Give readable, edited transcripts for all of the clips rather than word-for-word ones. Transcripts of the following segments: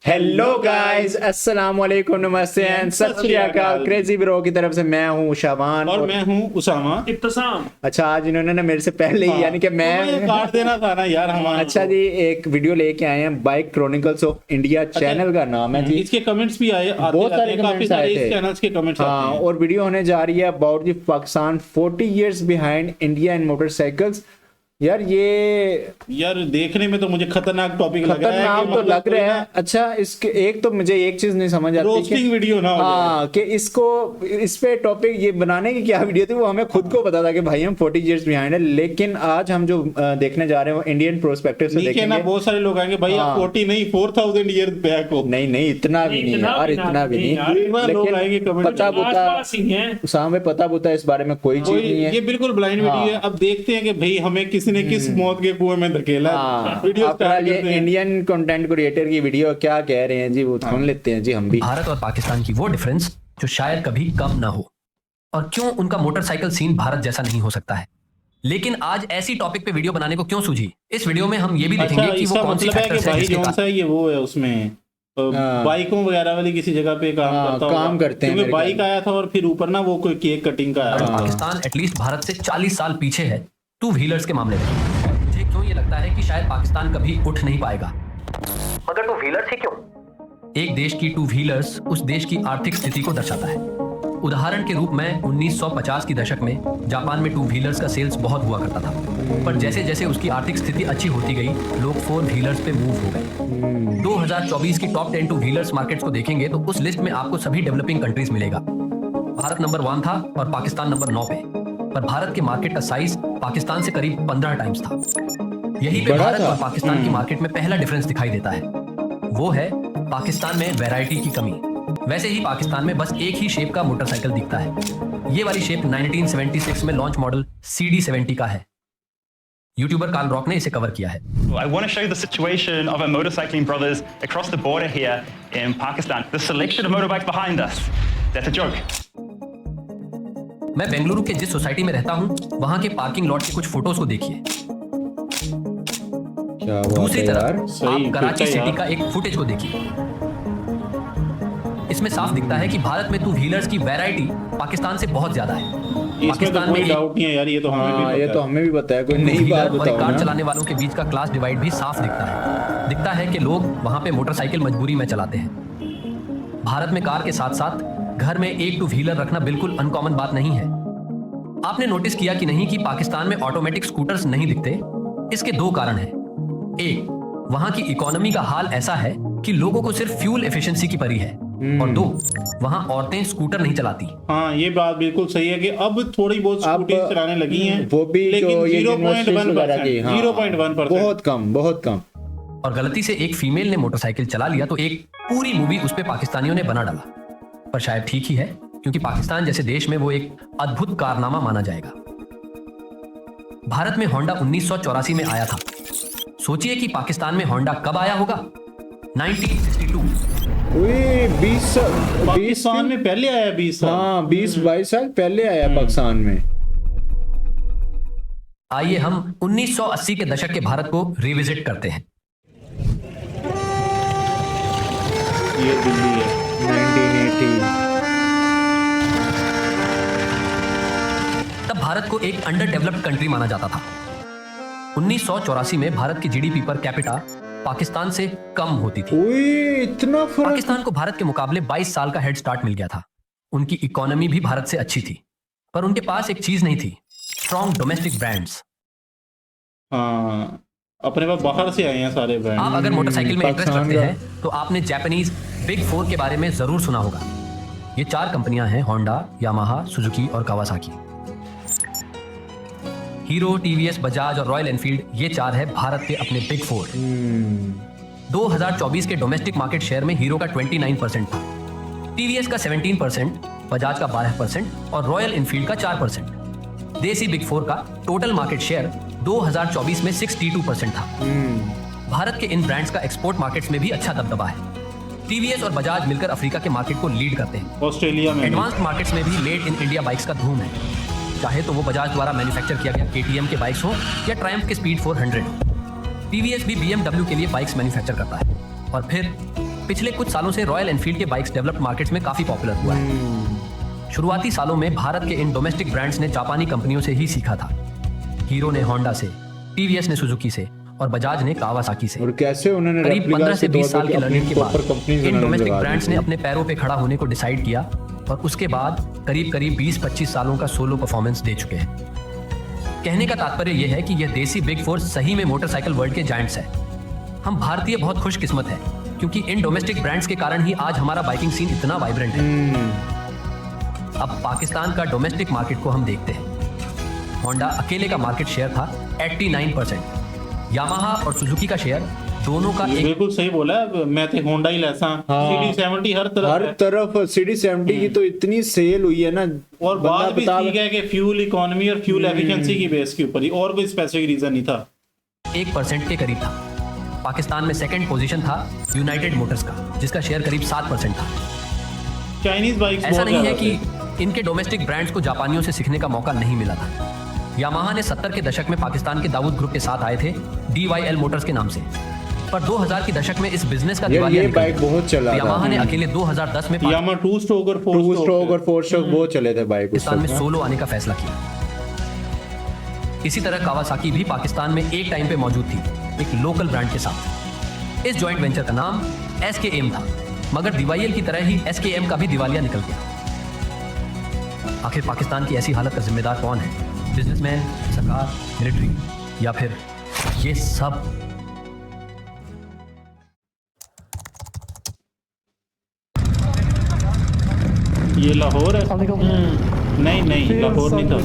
Hello guys, अस्सलाम वालेकुम, नमस्ते एंड सत श्री अकाल। क्रेजी ब्रो की तरफ से मैं हूँ शाबान और मैं हूँ उसामा इब्तिसाम। अच्छा, आज इन्होंने ना मेरे से पहले ही यानी कि मैं काट देना था ना यार हमारा। अच्छा जी, एक वीडियो लेके आए हैं bike chronicles of India, channel का नाम है जी। इसके कमेंट्स भी आए, बहुत सारे कमेंट्स आए थे। इस चैनल्स के कमेंट्स आते हाँ, हैं। और वीडियो होने जा रही है about the Pakistan 40 years behind India in motorcycles. यार ये देखने में तो मुझे खतरनाक टॉपिक लग रहा है। खतरनाक तो लग रहा है। अच्छा, इसके एक तो मुझे एक चीज नहीं समझ आती रोस्टिंग वीडियो ना हो जाए। हाँ, कि इसको इस पे टॉपिक ये बनाने की क्या वीडियो थी, वो हमें खुद को पता था कि भाई हम 40 इयर्स बिहाइंड है। लेकिन आज हम जो देखने जा रहे हैं वो इंडियन प्रोस्पेक्टिव से नीचे ना देखेंगे। बहुत सारे लोग आएंगे भाई आप 40 नहीं 4000 ईयर बैक हो। नहीं नहीं, इतना भी नहीं यार, इतना भी नहीं। लोग आएंगे कमेंट पता बुता पता बुता इस बारे में कोई चीज नहीं है। ये बिल्कुल ब्लाइंड वीडियो है। अब देखते हैं कि भाई हमें किसी ने किस मौत के कुएं में धकेला। वीडियो स्टार्ट ये करते हैं। इंडियन कंटेंट क्रिएटर की वीडियो क्या कह रहे हैं जी, वो सुन लेते हैं जी हम भी। भारत और पाकिस्तान की वो डिफरेंस जो शायद कभी कम ना हो, और क्यों उनका मोटरसाइकिल सीन भारत जैसा नहीं हो सकता है। लेकिन आज ऐसी टॉपिक पे वीडियो बनाने को क्यों सूझी, इस वीडियो में हम ये भी देखेंगे कि वो कौन सी मतलब है कि फैक्टर्स हैं भाई जिसके कौन सा कारण ये वो है उसमें बाइकों वगैरह वाली किसी जगह पे काम करते हैं। क्योंकि बाइक आया था और फिर ऊपर ना वो कोई केक कटिंग का आया था। पाकिस्तान एटलीस्ट भारत से 40 साल पीछे है टू व्हीलर्स के मामले में। मुझे क्यों ये लगता है कि शायद पाकिस्तान कभी उठ नहीं पाएगा, मगर टू व्हीलर्स ही क्यों। एक देश की टू व्हीलर्स उस देश की आर्थिक स्थिति को दर्शाता है। उदाहरण के रूप में 1950 की दशक में जापान में टू व्हीलर्स का सेल्स बहुत हुआ करता था, पर जैसे जैसे उसकी आर्थिक स्थिति अच्छी होती गई लोग फोर व्हीलर्स पे मूव हो गए। 2024 की टॉप 10 टू व्हीलर्स मार्केट्स को देखेंगे तो उस लिस्ट में आपको सभी डेवलपिंग कंट्रीज मिलेगा। भारत नंबर 1 था और पाकिस्तान नंबर 9 पे, पर भारत के मार्केट का साइज पाकिस्तान से करीब 15 टाइम्स था। यही पे भारत और पाकिस्तान की मार्केट में पहला डिफरेंस दिखाई देता है, वो है पाकिस्तान में वैरायटी की कमी। वैसे ही पाकिस्तान में बस एक ही शेप का मोटरसाइकिल दिखता है। ये वाली शेप 1976 में लॉन्च मॉडल CD70 का है। यूट्यूबर कार्ल रॉक ने इसे कवर किया है। I want to show you the situation of our motorcycling brothers across the border here in Pakistan. The selection of motorbikes behind us, that's a joke. मैं बेंगलुरु के जिस society में रहता हूँ वहाँ के पार्किंग लॉट के कुछ फोटोज को देखिए। दूसरी तरफ आप कराची सिटी का एक फुटेज को देखिए। इसमें साफ दिखता है कि भारत में टू व्हीलर्स की वैरायटी पाकिस्तान से बहुत ज्यादा है। पाकिस्तान में डाउट नहीं है यार, ये तो हमें भी पता है। कोई नई बात और बताओ कार ना। चलाने वालों के बीच का क्लास डिवाइड भी साफ दिखता है कि लोग वहां पे मोटरसाइकिल मजबूरी में चलाते हैं। भारत में कार के साथ साथ घर में एक टू व्हीलर रखना बिल्कुल अनकॉमन बात नहीं है। आपने नोटिस किया कि नहीं कि पाकिस्तान में ऑटोमेटिक स्कूटर्स नहीं दिखते? इसके दो कारण हैं। एक, वहां की इकोनॉमी का हाल ऐसा है कि लोगों को सिर्फ फ्यूल एफिशिएंसी की पड़ी है, और दो, वहां औरतें स्कूटर नहीं चलाती। हाँ, ये बात बिल्कुल सही है कि अब थोड़ी बहुत स्कूटी चलाने लगी हैं, वो भी लेकिन 0.1%, बहुत कम। और गलती से एक फीमेल ने मोटरसाइकिल चला लिया तो एक पूरी मूवी उस पे पाकिस्तानियों ने बना डाला। पर शायद ठीक ही है, क्योंकि पाकिस्तान जैसे देश में वो एक अद्भुत कारनामा माना जाएगा। भारत में होंडा 1984 में आया था। सोचिए कि पाकिस्तान में होंडा कब आया होगा? 1962। पाकिस्तान में पहले आया 20 साल। हाँ, 20-22 साल पहले आया पाकिस्तान में। आइए हम 1980 के दशक के भारत को रिविजिट करते हैं। ये दिल्ली है। 1980। तब भारत को एक अंडर डेवलप्ड कंट्री माना जाता था। 1984 में भारत की जीडीपी पर कैपिटा पाकिस्तान से कम होती थी। इतना फर्क। पाकिस्तान को भारत के मुकाबले 22 साल का हेड स्टार्ट मिल गया था। उनकी इकोनॉमी भी भारत से अच्छी थी, पर उनके पास एक चीज नहीं थी, स्ट्रॉन्ग डोमेस्टिक ब्रांड्स। हाँ, अपने पास बाहर से आए हैं सारे ब्रांड। आप अगर मोटरसाइकिल में इंटरेस्ट रखते हैं तो आपने जापानीज बिग 4 के बारे में जरूर सुना होगा। ये 4 कंपनियां हैं, होंडा, यामाहा, सुजुकी और कावासाकी। हीरो, टीवीएस, बजाज और रॉयल एनफील्ड, ये 4 है भारत के अपने बिग 4। 2024 के डोमेस्टिक मार्केट शेयर में हीरो का 29% था, टीवीएस का 17%, बजाज का 12% और रॉयल एनफील्ड का 4%। देसी बिग 4 का टोटल मार्केट शेयर 2024 में 62% था। भारत के इन ब्रांड्स का एक्सपोर्ट मार्केट्स में भी अच्छा दबदबा है। टीवीएस और बजाज मिलकर अफ्रीका के मार्केट को लीड करते हैं। ऑस्ट्रेलिया में एडवांस्ड मार्केट्स में भी मेड इन इंडिया बाइक्स का धूम है। चाहे तो वो बजाज द्वारा मैन्युफैक्चर किया गया KTM के बाइक्स हो या ट्रायम्फ के स्पीड 400 हो। टीवीएस भी BMW के लिए बाइक्स मैन्युफैक्चर करता है। और फिर पिछले कुछ सालों से रॉयल एनफील्ड के बाइक्स डेवलप्ड मार्केट्स में काफी पॉपुलर हुआ है। शुरुआती सालों में भारत के इन डोमेस्टिक ब्रांड्स ने जापानी कंपनियों से ही सीखा था। हीरो ने होंडा से, टीवीएस ने सुजुकी से और बजाज ने कावासाकी से। और कैसे उन्होंने करीब रेप्लिका 15 से 20 साल के अपनी लर्निंग के बाद proper companies इन उन्होंने डोमेस्टिक लगा दी ब्रांड्स ने थी। अपने पैरों पे खड़ा होने को डिसाइड किया और उसके बाद करीब करीब 20-25 सालों का सोलो परफॉर्मेंस दे चुके हैं। कहने का तात्पर्य यह है कि यह देसी बिग फोर सही में मोटरसाइकिल वर्ल्ड के जायंट्स है। हम भारतीय बहुत खुशकिस्मत है क्योंकि इन डोमेस्टिक ब्रांड्स के कारण ही आज हमारा बाइकिंग सीन इतना वाइब्रेंट है। अब पाकिस्तान का डोमेस्टिक मार्केट को हम देखते हैं। होंडा अकेले का मार्केट शेयर था 89%। यामाहा और सुजुकी का शेयर दोनों का एक बिल्कुल सही बोला है। मैं तो होंडा ही लेसा CD70 हर तरफ हर है। तरफ CD70 की तो इतनी सेल हुई है ना। और बंदा बात भी बता- ठीक है कि फ्यूल इकोनॉमी और फ्यूल एफिशिएंसी की बेस के ऊपर ही, और कोई स्पेसिफिक रीजन नहीं था। 1% के करीब था। पाकिस्तान में सेकंड पोजीशन था यूनाइटेड मोटर्स का, जिसका शेयर करीब 7% था। चाइनीज बाइक्स ऐसा बहुत नहीं है ज्यादा कि इनके डोमेस्टिक ब्रांड्स को जापानियों से सीखने का मौका नहीं मिला था। यामाहा ने 70 के दशक में पाकिस्तान के दाऊद ग्रुप के साथ आए थे DYL मोटर्स के नाम से, पर 2000 के दशक में इस बिजनेस का दिवालिया ये निकल बाइक गया। बहुत चला था। यामाहा ने अकेले 2010 में यामा 2 स्ट्रोक और 4 टू स्ट्रोक और 4 स्ट्रोक बहुत चले थे बाइक उस पाकिस्तान में समय। सोलो आने का फैसला किया। इसी तरह कावासाकी भी पाकिस्तान में एक टाइम पे मौजूद थी, एक लोकल ब्रांड के साथ। इस जॉइंट वेंचर का नाम SKM था, मगर DYL की तरह ही SKM का भी दिवालिया निकल गया। आखिर पाकिस्तान की ऐसी हालत का जिम्मेदार कौन है? बिजनेसमैन, सरकार, मिलिट्री या फिर ये सब? ये लाहौर है। नहीं नहीं, लाहौर नहीं था।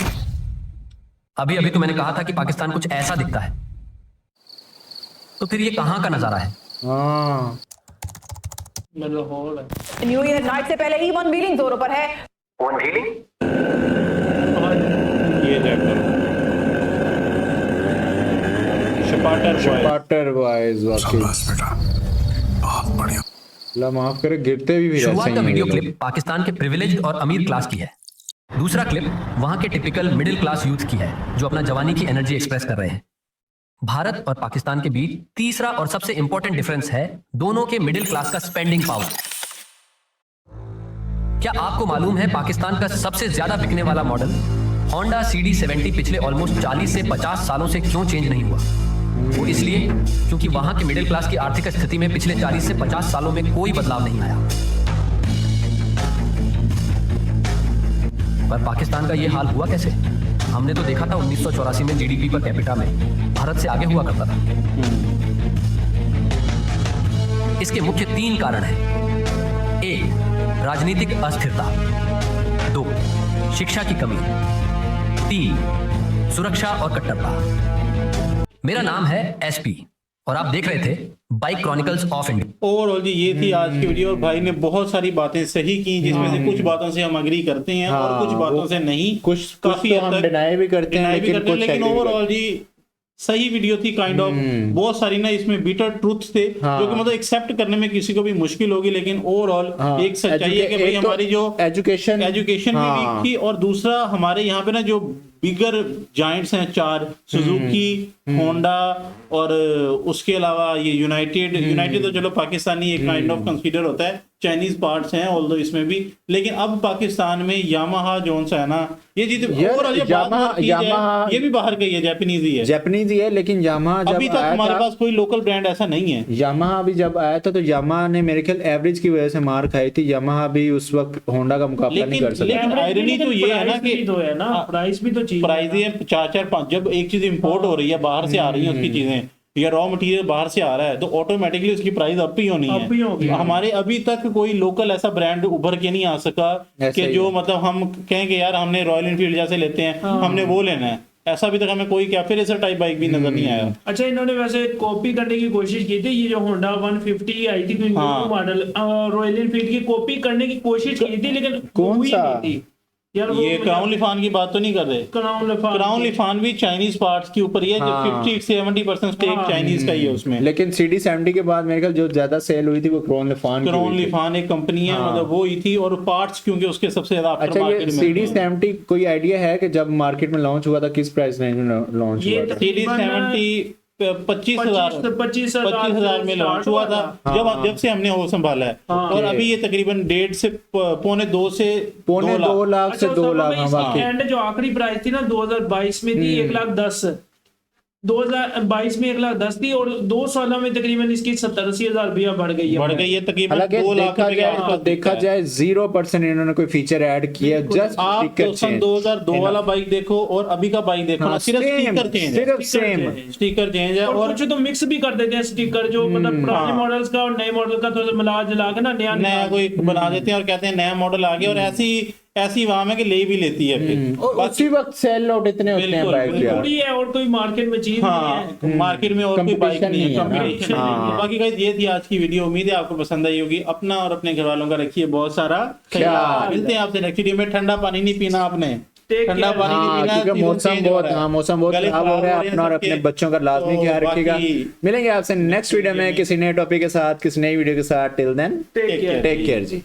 अभी अभी तो मैंने कहा था कि पाकिस्तान कुछ ऐसा दिखता है, तो फिर ये कहाँ का नजारा है? हाँ लाहौर है। न्यू ईयर नाइट से पहले ही अनवीलिंग जोरों पर है। ये देखो शपाटर पार्टर वाइज वाकई अल्लाह माफ करे, गिरते भी ऐसे शुरुआत ही का हैं वीडियो ये लोग। क्लिप पाकिस्तान के प्रिविलेज्ड और अमीर क्लास की है। दूसरा क्लिप वहां के टिपिकल मिडिल क्लास यूथ की है जो अपना जवानी की एनर्जी एक्सप्रेस कर रहे हैं। भारत और पाकिस्तान के बीच तीसरा और सबसे इंपॉर्टेंट डिफरेंस है दोनों के मिडिल क्लास का स्पेंडिंग पावर। क्या आपको मालूम है पाकिस्तान का सबसे ज्यादा बिकने वाला मॉडल होंडा CD70 पिछले ऑलमोस्ट 40 से 50 सालों से क्यों चेंज नहीं हुआ? वो इसलिए क्योंकि वहां के मिडिल क्लास की आर्थिक स्थिति में पिछले 40 से 50 सालों में कोई बदलाव नहीं आया। पर पाकिस्तान का ये हाल हुआ कैसे? हमने तो देखा था 1984 में GDP पर कैपिटा में भारत से आगे हुआ करता था। इसके मुख्य 3 कारण हैं। 1. राजनीतिक अस्थिरता। 2. शिक्षा की कमी। 3. सुरक्षा और कट्टरता। मेरा नाम है SP और आप देख रहे थे bike chronicles of India. Overall ji ये थी आज की वीडियो। और भाई ने बहुत सारी बातें सही की, जिसमें से कुछ बातों से हम अग्री करते हैं और कुछ बातों से नहीं। कुछ काफी तो हद हम तक डिनाई भी करते हैं, लेकिन ओवरऑल जी सही वीडियो थी काइंड ऑफ। बहुत सारी ना इसमें बिटर ट्रूथ थे जो कि मतलब एक्सेप्ट करने में किसी को भी मुश्किल होगी, लेकिन ओवरऑल एक सच्चाई है कि भाई हमारी जो एजुकेशन भी वीक थी। और दूसरा हमारे यहाँ पे ना जो बिगर जायंट्स हैं 4, सुजुकी, होंडा और उसके अलावा ये यूनाइटेड तो चलो पाकिस्तानी एक काइंड ऑफ कंसीडर होता है, चाइनीज पार्ट्स हैं ऑल्दो इसमें भी। लेकिन अब पाकिस्तान में यामाहा जोन सा है ना, ये चीज ओवरऑल ये भी बाहर का ही है, जापानीज ही है। जापानीज ही है, लेकिन यामाहा जब अभी तक आया हमारे था, पास कोई लोकल ब्रांड ऐसा नहीं है। यामाहा अभी जब आया था तो यामाहा ने मेरे ख्याल एवरेज की वजह से मार खाई थी। यामाहा भी उस वक्त होंडा का मुकाबला नहीं कर सकता। लेकिन आयरनी तो ये है ना कि प्राइस भी तो चाहिए। प्राइस है 4-5। जब एक चीज इंपोर्ट हो रही है, बाहर से आ रही है उसकी चीजें, या रॉ मटेरियल बाहर से आ रहा है, तो ऑटोमेटिकली उसकी प्राइस अप ही होनी है। हमारे अभी तक कोई लोकल ऐसा ब्रांड उभर के नहीं आ सका कि जो मतलब हम कहें कि यार हमने रॉयल एनफील्ड जैसे लेते हैं, हमने वो लेना है। ऐसा अभी तक हमें कोई कैफे रेसर टाइप बाइक भी नजर नहीं आया। अच्छा, इन्होंने वैसे कॉपी करने की कोशिश की थी। ये जो होंडा 150 आई थी मॉडल, रॉयल एनफील्ड की कॉपी करने की कोशिश की थी, लेकिन कौन सा? नहीं थी यार। ये क्राउन लिफान की बात तो नहीं कर रहे। क्राउन लिफान भी चाइनीज पार्ट्स के ऊपर ही है, जो 50-70% स्टेक चाइनीज का ही है उसमें। लेकिन CD70 के बाद मेरे ख्याल जो ज्यादा सेल हुई थी वो क्राउन लिफान एक कंपनी है, मतलब वो ही थी। और पार्ट्स क्योंकि उसके सबसे ज्यादा आफ्टर अच्छा, ये मार्केट में CD70 कोई आइडिया है कि जब मार्केट में लॉन्च हुआ था किस प्राइस रेंज में लॉन्च हुआ था? CD70 25,000 25,000 में लॉन्च हुआ था जब से हमने वो संभाला है। और अभी ये तकरीबन 1.5 से पौने 2 से पौने 2 लाख से 2 लाख। हाँ, वाकई। एंड जो आखिरी प्राइस थी ना 2022 में थी 1,10,000, 2022 में 1,10,000 थी और 2 सालों में तकरीबन इसकी 70-80 हजार रुपया बढ़ गई है तकरीबन हालांकि 2 लाख देखा जाए तो देखा जाए 0% इन्होंने कोई फीचर ऐड किया, जस्ट आप स्टिकर तो सन 2002 वाला बाइक देखो और अभी का बाइक देखो ना, सिर्फ स्टिकर चेंज है, सिर्फ सेम। स्टिकर चेंज है। और और कुछ तो मिक्स भी कर देते हैं स्टिकर, जो मतलब पुराने मॉडल्स का और नए मॉडल का थोड़ा मिला जुला के ना नया कोई बना देते हैं और कहते हैं नया मॉडल आ गया, और ऐसी वहां में कि ले भी लेती है फिर और उसी वक्त सेल आउट इतने होते हैं बाइक यार। थोड़ी है और कोई मार्केट में चीज नहीं है, मार्केट में और कोई बाइक नहीं है, competition नहीं है। बाकी गाइस ये थी आज की वीडियो, उम्मीद है आपको पसंद आई होगी। अपना और अपने घर वालों का रखिए बहुत सारा ख्याल। मिलते हैं आपसे नेक्स्ट वीडियो में। ठंडा पानी नहीं पीना आपने, ठंडा पानी नहीं पीना क्योंकि मौसम बहुत खराब हो रहा है। अपना और अपने बच्चों का लाजमी ख्याल रखिएगा। मिलेंगे आपसे नेक्स्ट वीडियो में किसी नए टॉपिक के साथ, किसी नई वीडियो के साथ। टिल देन टेक केयर जी।